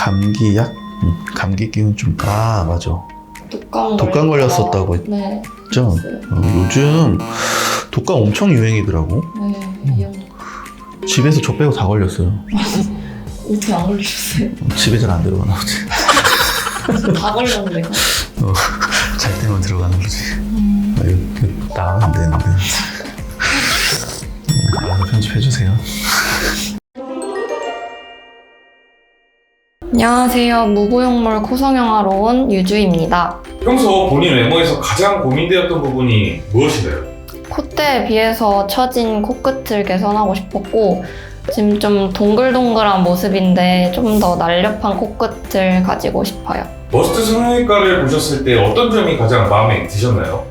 감기약? 감기 기운 좀, 맞아. 독감 걸렸었다고 했죠? 네. 요즘 독감 엄청 유행이더라고. 네. 집에서 저 빼고 다 걸렸어요. 어떻게 안 걸리셨어요? 집에 잘 안 들어가나 보지. 다 걸렸는데. 잘 때만 들어가는 거지. 이거 나가면 안 되는데. 알아서 편집해주세요. 안녕하세요. 무보형물 코성형하러 온 유주입니다. 평소 본인 외모에서 가장 고민되었던 부분이 무엇인가요? 콧대에 비해서 처진 코끝을 개선하고 싶었고, 지금 좀 동글동글한 모습인데 좀 더 날렵한 코끝을 가지고 싶어요. 머스트 성형외과를 보셨을 때 어떤 점이 가장 마음에 드셨나요?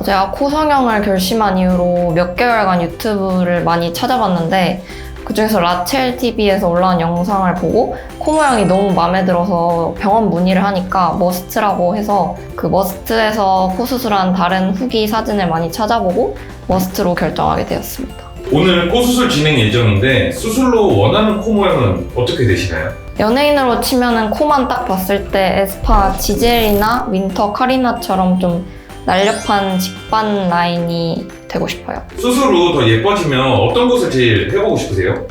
제가 코성형을 결심한 이후로 몇 개월간 유튜브를 많이 찾아봤는데, 그중에서 라첼TV에서 올라온 영상을 보고 코 모양이 너무 마음에 들어서 병원 문의를 하니까 머스트라고 해서 그 머스트에서 코 수술한 다른 후기 사진을 많이 찾아보고 머스트로 결정하게 되었습니다. 오늘 코 수술 진행 예정인데 수술로 원하는 코 모양은 어떻게 되시나요? 연예인으로 치면은 코만 딱 봤을 때 에스파 지젤이나 윈터 카리나처럼 좀 날렵한 직반 라인이 되고 싶어요. 수술 후 더 예뻐지면 어떤 것을 제일 해보고 싶으세요?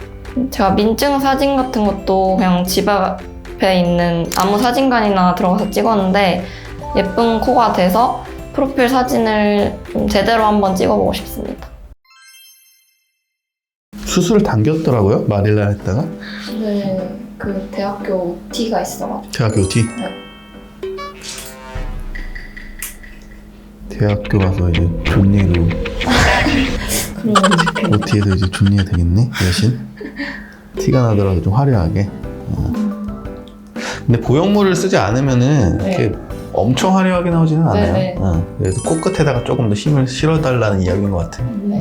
제가 민증 사진 같은 것도 그냥 집 앞에 있는 아무 사진관이나 들어가서 찍었는데 예쁜 코가 돼서 프로필 사진을 좀 제대로 한번 찍어보고 싶습니다. 수술을 당겼더라고요? 마닐라 했다가. 네, 그 대학교 OT가 있어가지고. 대학교 OT? 네. 대학교 가서 이제 존예로 그런 거 좋겠네. OT에서 이제 존예 되겠네? 여신? 티가 나더라도 좀 화려하게. 근데 보형물을 쓰지 않으면은 네. 이렇게 엄청 화려하게 나오지는 않아요. 네. 그래서 코끝에다가 조금 더 힘을 실어달라는 이야기인 것 같아요. 네.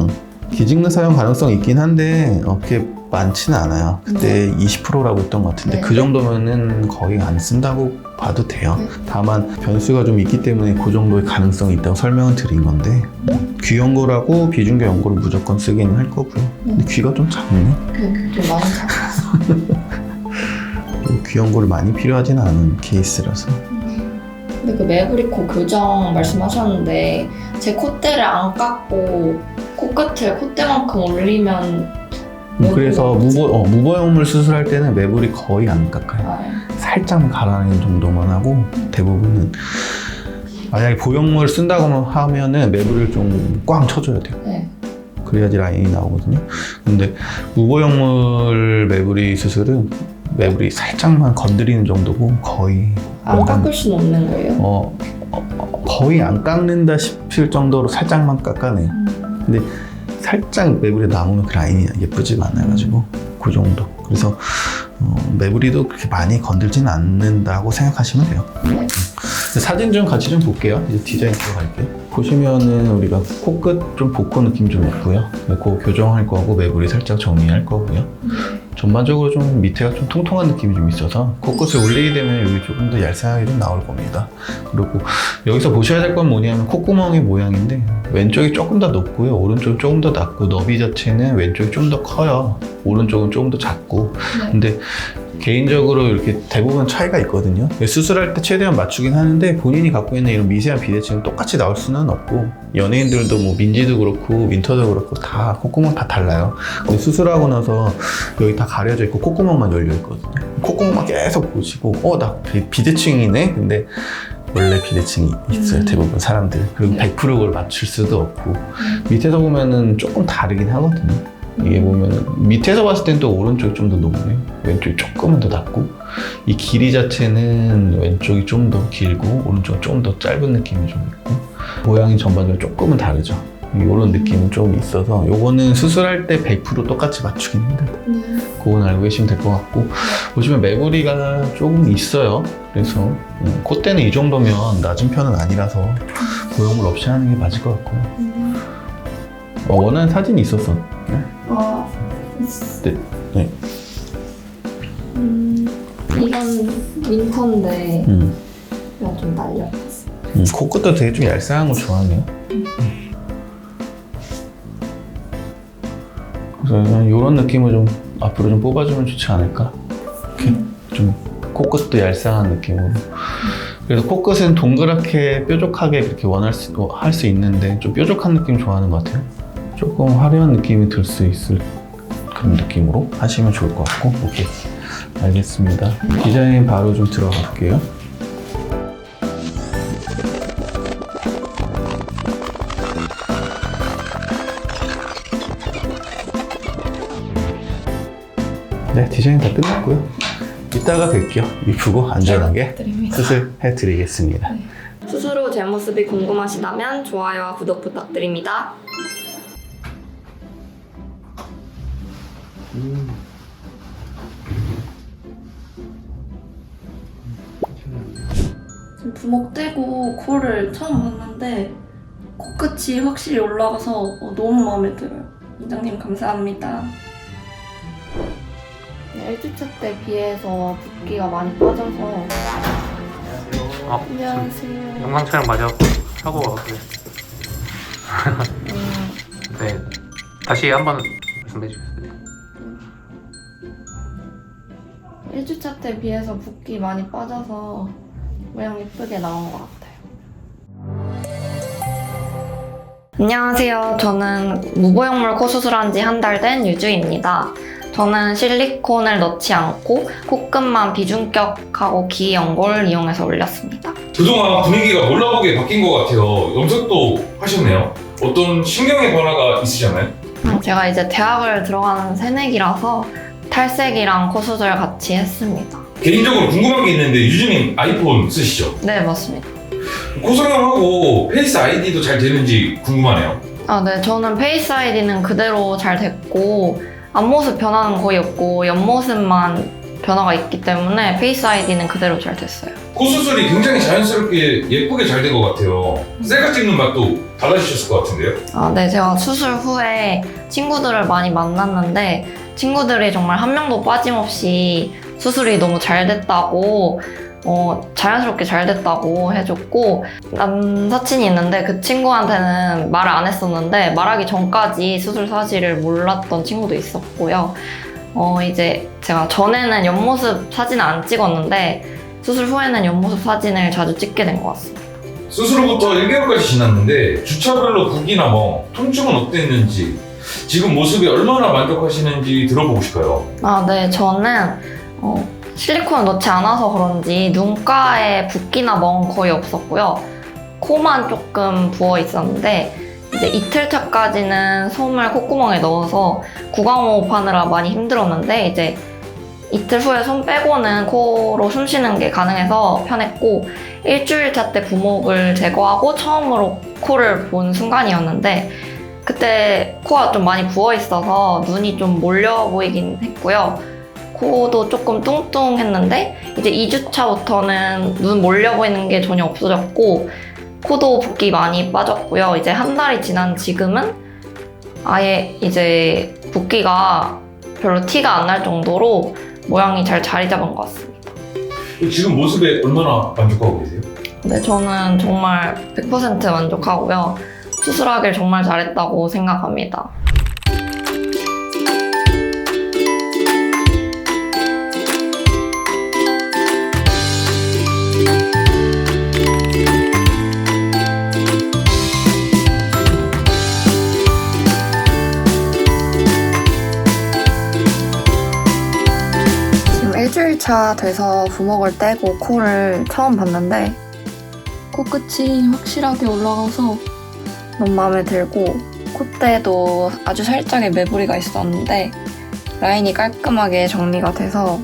기증는 사용 가능성이 있긴 한데 그렇게 많지는 않아요. 그때 20%라고 했던 것 같은데 네. 그 정도면은 거의 안 쓴다고 봐도 돼요. 네. 다만 변수가 좀 있기 때문에 그 정도의 가능성이 있다고 설명을 드린 건데 귀 연고라고 비중계 연고를 무조건 쓰기는 할 거고요. 근데 귀가 좀 작네. 좀 많이 작았어. 귀 연고를 많이 필요하지는 않은 케이스라서. 근데 그 매부리코 교정 말씀하셨는데 제 콧대를 안 깎고 코끝을 콧대만큼 올리면 그래서 무보형물 수술할 때는 매부리 거의 안 깎아요. 아, 살짝 갈아내는 정도만 하고 대부분은 만약에 보형물 쓴다고 하면은 매부리를 좀 꽝 쳐줘야 돼요. 네. 그래야지 라인이 나오거든요. 근데 무보형물 매부리 수술은 매부리 살짝만 건드리는 정도고 거의 안 깎을 수는 없는 거예요? 거의 안 깎는다 싶을 정도로 살짝만 깎아내요. 근데 살짝 매부리 남으면 그 라인이 예쁘지가 않아가지고 그 정도. 그래서 매부리도 그렇게 많이 건들지는 않는다고 생각하시면 돼요. 네. 사진 좀 같이 좀 볼게요. 이제 디자인 들어갈게요. 보시면은 우리가 코끝 좀 복코 느낌 좀 있고요. 그 교정할 거고 매부리 살짝 정리할 거고요. 전반적으로 좀 밑에가 좀 통통한 느낌이 좀 있어서 코끝을 올리게 되면 여기 조금 더 얄쌍하게 좀 나올 겁니다. 그리고 여기서 보셔야 될 건 뭐냐면 콧구멍의 모양인데 왼쪽이 조금 더 높고요. 오른쪽이 조금 더 낮고 너비 자체는 왼쪽이 좀 더 커요. 오른쪽은 조금 더 작고. 근데 개인적으로 이렇게 대부분 차이가 있거든요. 수술할 때 최대한 맞추긴 하는데 본인이 갖고 있는 이런 미세한 비대칭은 똑같이 나올 수는 없고 연예인들도 뭐 민지도 그렇고 윈터도 그렇고 다 콧구멍 다 달라요. 근데 수술하고 나서 여기 다 가려져 있고 콧구멍만 열려 있거든요. 콧구멍만 계속 보시고 나 비대칭이네? 근데 원래 비대칭이 있어요. 대부분 사람들. 그리고 100% 그걸 맞출 수도 없고 밑에서 보면은 조금 다르긴 하거든요. 이게 보면은 밑에서 봤을 땐 또 오른쪽이 좀 더 높네요. 왼쪽이 조금은 더 낮고 이 길이 자체는 왼쪽이 좀 더 길고 오른쪽은 좀 더 짧은 느낌이 좀 있고 모양이 전반적으로 조금은 다르죠. 이런 느낌은 좀 있어서 요거는 수술할 때 100% 똑같이 맞추긴 힘들다. 그건 알고 계시면 될 것 같고 보시면 매부리가 조금 있어요. 그래서 콧대는 이 정도면 낮은 편은 아니라서 보형물 없이 하는 게 맞을 것 같고 원하는 사진이 있었어. 네. 이건 윈터인데 그냥 좀 날렵했어. 코끝도 되게 좀 얄쌍한 거 좋아하네요. 그래서 이런 느낌을 좀 앞으로 좀 뽑아주면 좋지 않을까? 이렇게 좀 코끝도 얄쌍한 느낌으로. 그래서 코끝은 동그랗게 뾰족하게 그렇게 할 수 있는데 좀 뾰족한 느낌 좋아하는 것 같아요. 조금 화려한 느낌이 들 수 있을 그런 느낌으로 하시면 좋을 것 같고. 오케이, 알겠습니다. 디자인 바로 좀 들어가 볼게요. 네, 디자인 다 끝났고요. 이따가 뵐게요. 이쁘고 안전하게 수술해 드리겠습니다. 수술 후 제 모습이 궁금하시다면 좋아요와 구독 부탁드립니다. 지금 부목 떼고 코를 처음 봤는데 코끝이 확실히 올라가서 너무 마음에 들어요. 원장님 감사합니다. 1주차 때 비해서 붓기가 많이 빠져서. 안녕하세요. 영상 촬영 맞아갖고 하고 와서요. 네, 다시 한번 말씀해 주세요. 1주차 때 비해서 붓기 많이 빠져서 모양 예쁘게 나온 것 같아요. 안녕하세요. 저는 무보형물 코 수술한 지 한 달 된 유주입니다. 저는 실리콘을 넣지 않고 코끝만 비중격하고 기연골 이용해서 올렸습니다. 그동안 분위기가 놀라보게 바뀐 것 같아요. 염색도 하셨네요. 어떤 신경의 변화가 있으셨나요? 제가 이제 대학을 들어가는 새내기라서 탈색이랑 코 수술 같이 했습니다. 개인적으로 궁금한 게 있는데 유주님 아이폰 쓰시죠? 네, 맞습니다. 코성형하고 페이스 아이디도 잘 되는지 궁금하네요. 네, 저는 페이스 아이디는 그대로 잘 됐고 앞모습 변화는 거의 없고 옆모습만 변화가 있기 때문에 페이스 아이디는 그대로 잘 됐어요. 코 수술이 굉장히 자연스럽게 예쁘게 잘 된 것 같아요. 셀카 찍는 맛도 달라지셨을 것 같은데요? 네, 제가 수술 후에 친구들을 많이 만났는데 친구들이 정말 한 명도 빠짐없이 수술이 너무 잘 됐다고 자연스럽게 잘 됐다고 해줬고, 남사친이 있는데 그 친구한테는 말을 안 했었는데 말하기 전까지 수술 사실을 몰랐던 친구도 있었고요. 이제 제가 전에는 옆모습 사진을 안 찍었는데 수술 후에는 옆모습 사진을 자주 찍게 된 것 같습니다. 수술 후부터 1개월까지 지났는데 주차별로 붓기나 통증은 어땠는지, 지금 모습이 얼마나 만족하시는지 들어보고 싶어요. 네, 저는 실리콘을 넣지 않아서 그런지 눈가에 붓기나 멍 거의 없었고요. 코만 조금 부어 있었는데 이제 이틀 차까지는 솜을 콧구멍에 넣어서 구강호흡 하느라 많이 힘들었는데 이제 이틀 후에 솜 빼고는 코로 숨 쉬는 게 가능해서 편했고, 일주일 차 때 부목을 제거하고 처음으로 코를 본 순간이었는데 그때 코가 좀 많이 부어 있어서 눈이 좀 몰려 보이긴 했고요. 코도 조금 뚱뚱했는데 이제 2주차부터는 눈 몰려 보이는 게 전혀 없어졌고 코도 붓기 많이 빠졌고요. 이제 한 달이 지난 지금은 아예 이제 붓기가 별로 티가 안 날 정도로 모양이 잘 자리 잡은 것 같습니다. 지금 모습에 얼마나 만족하고 계세요? 네, 저는 정말 100% 만족하고요. 수술하길 정말 잘했다고 생각합니다. 일주일 차 돼서 부목을 떼고 코를 처음 봤는데 코끝이 확실하게 올라가서 너무 마음에 들고, 콧대도 아주 살짝의 매부리가 있었는데 라인이 깔끔하게 정리가 돼서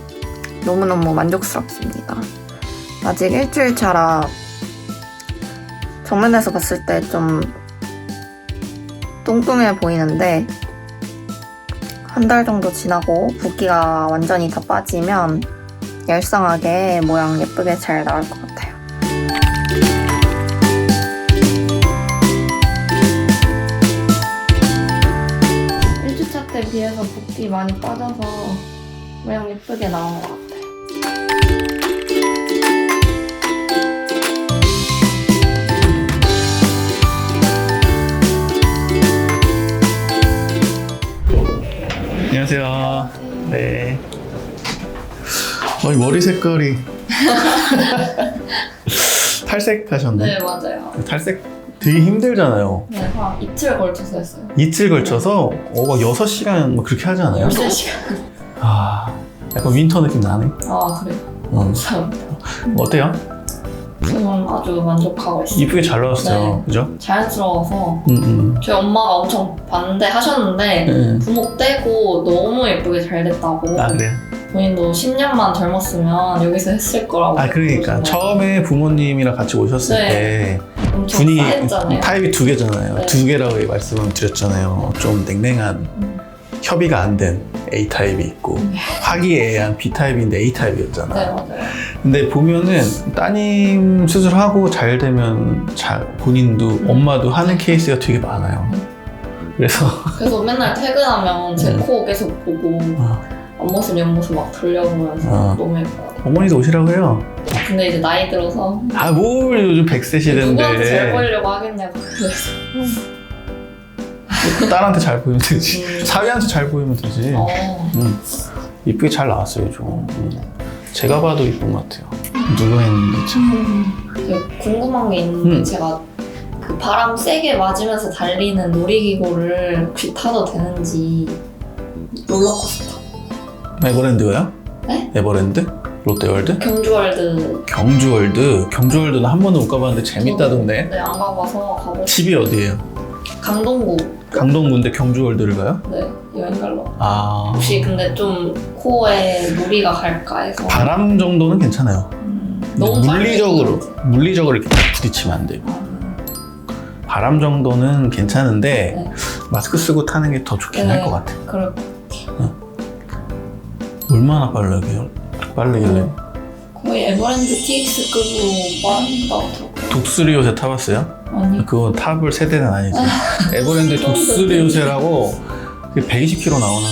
너무너무 만족스럽습니다. 아직 일주일 차라 정면에서 봤을 때 좀 뚱뚱해 보이는데 한 달 정도 지나고 붓기가 완전히 다 빠지면 얄쌍하게 모양 예쁘게 잘 나올 것 같아요. 1주차 때 비해서 붓기 많이 빠져서 모양 예쁘게 나온 것 같아요. 안녕하세요. 네. 머리 색깔이 탈색하셨네. 네, 맞아요. 탈색 되게 힘들잖아요. 네, 한 이틀 걸쳐서 했어요. 이틀 걸쳐서 막 6시간 뭐 그렇게 하지 않아요? 13시간. 아, 약간 윈터 느낌 나네. 아, 그래요? 감사합니다. 어때요? 저는 아주 만족하고 있어요. 이쁘게 잘 나왔어요. 네. 그죠? 자연스러워서 음. 저희 엄마가 엄청 반대하셨는데 부목 떼고 너무 예쁘게 잘 됐다고. 아, 그래요? 본인도 10년만 젊었으면 여기서 했을 거라고. 아, 그러니까. 그러시더라고요. 처음에 부모님이랑 같이 오셨을 네. 때 엄청 분위기 싸했잖아요. 타입이 2개잖아요. 네. 2개라고 말씀을 드렸잖아요. 좀 냉랭한 협의가 안 된 A 타입이 있고 화기애애한 B 타입인데 A 타입이었잖아. 네, 맞아요. 근데 보면은 따님 수술하고 잘 되면 본인도 엄마도 하는 케이스가 되게 많아요. 그래서 그래서 맨날 퇴근하면 제 코 계속 보고 어. 앞모습 옆모습 막 돌려보면서 너무 예뻐요. 어머니도 오시라고 해요. 근데 이제 나이 들어서 아, 뭘 요즘 100세 누구한테 잘 시대인데 보이려고 하겠냐고. 그래서 딸한테 잘 보이면 되지. 사위한테 잘 보이면 되지. 이쁘게 잘 나왔어요, 좀. 제가 봐도 이쁜 것 같아요. 누가 했는데 참. 제가 궁금한 게 있는데 제가 그 바람 세게 맞으면서 달리는 놀이기구를 혹시 타도 되는지. 롤러코스터. 에버랜드가요? 네? 에버랜드? 롯데월드? 경주월드. 경주월드는 한 번도 못 가봤는데 재밌다던데. 네, 안 가봐서 가고 싶어요. 집이 어디예요? 강동구. 강동구인데 경주월드를 가요? 네, 여행 갈러. 아. 혹시 근데 좀 코에 무리가 갈까 해서. 바람 정도는 괜찮아요. 너무 물리적으로 이렇게 딱 부딪히면 안 돼요. 바람 정도는 괜찮은데 네. 마스크 쓰고 타는 게 더 좋긴 할 것 같아. 그럴 얼마나 빠르길래? 거의 에버랜드 TX급으로 빠른다고 들었고. 독수리 요새 타봤어요? 아니. 그거 타볼 세대는 아니지. 에버랜드 독수리 요새라고 120km 나오는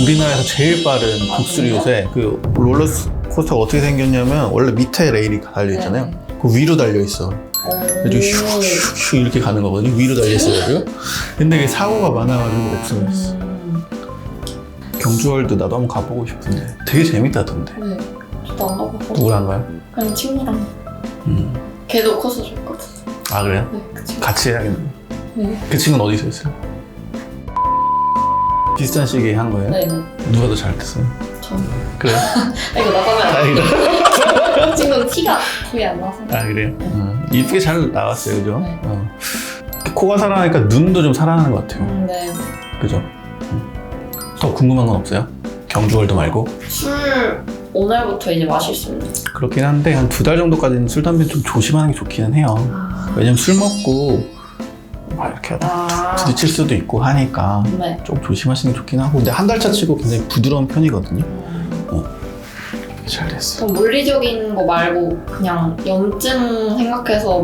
우리나라에서 제일 빠른 독수리 요새. 그 롤러코스터가 어떻게 생겼냐면 원래 밑에 레일이 달려있잖아요. 네. 그 위로 달려있어. 그래서 슉슉슉 이렇게 가는 거거든요. 위로 달려있어가지고. 근데 이게 사고가 많아가지고 없어졌어. 경주월드 나도 한번 가보고 싶은데 되게 재밌다던데. 네. 저도 안 가봐서. 누구랑 가요? 그냥 친구랑. 걔도 커서 좋거든. 아, 그래요? 네, 그 친구. 같이 해야겠네. 네. 그 친구는 어디서 했어요? 비슷한 시기에 한 거예요? 네. 누가 더 잘 됐어요? 저는. 그래요? 이거 나가면 다행이다. 그 친구는 티가 거의 안 나서. 아, 그래요? 이쁘게 잘 나왔어요, 그죠? 네. 코가 살아나니까 눈도 좀 살아나는 것 같아요. 네. 그죠? 더 궁금한 건 없어요? 경주월드 말고? 술 오늘부터 이제 마실 수 있는. 그렇긴 한데 한 2달 정도까지는 술, 담배 좀 조심하는 게 좋기는 해요. 왜냐면 술 먹고 막 이렇게 하다 부딪힐 수도 있고 하니까 네. 좀 조심하시는 게 좋긴 하고, 근데 한 달 차치고 굉장히 부드러운 편이거든요. 잘 됐어요. 그럼 물리적인 거 말고 그냥 염증 생각해서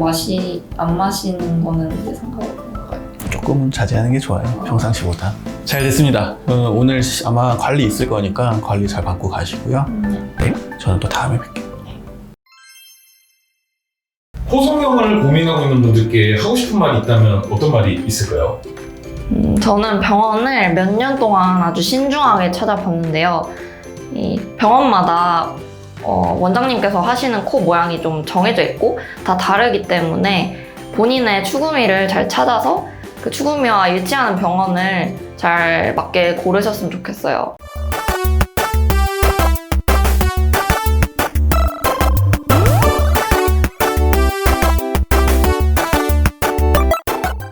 안 마시는 거는 이제 상관없는 건가요? 조금은 자제하는 게 좋아요. 평상시보다. 잘 됐습니다. 오늘 아마 관리 있을 거니까 관리 잘 받고 가시고요. 네, 저는 또 다음에 뵐게요. 코 성형을 고민하고 있는 분들께 하고 싶은 말이 있다면 어떤 말이 있을까요? 저는 병원을 몇 년 동안 아주 신중하게 찾아봤는데요. 이 병원마다 원장님께서 하시는 코 모양이 좀 정해져 있고 다 다르기 때문에 본인의 추구미를 잘 찾아서 그 추구미와 일치하는 병원을 잘 맞게 고르셨으면 좋겠어요.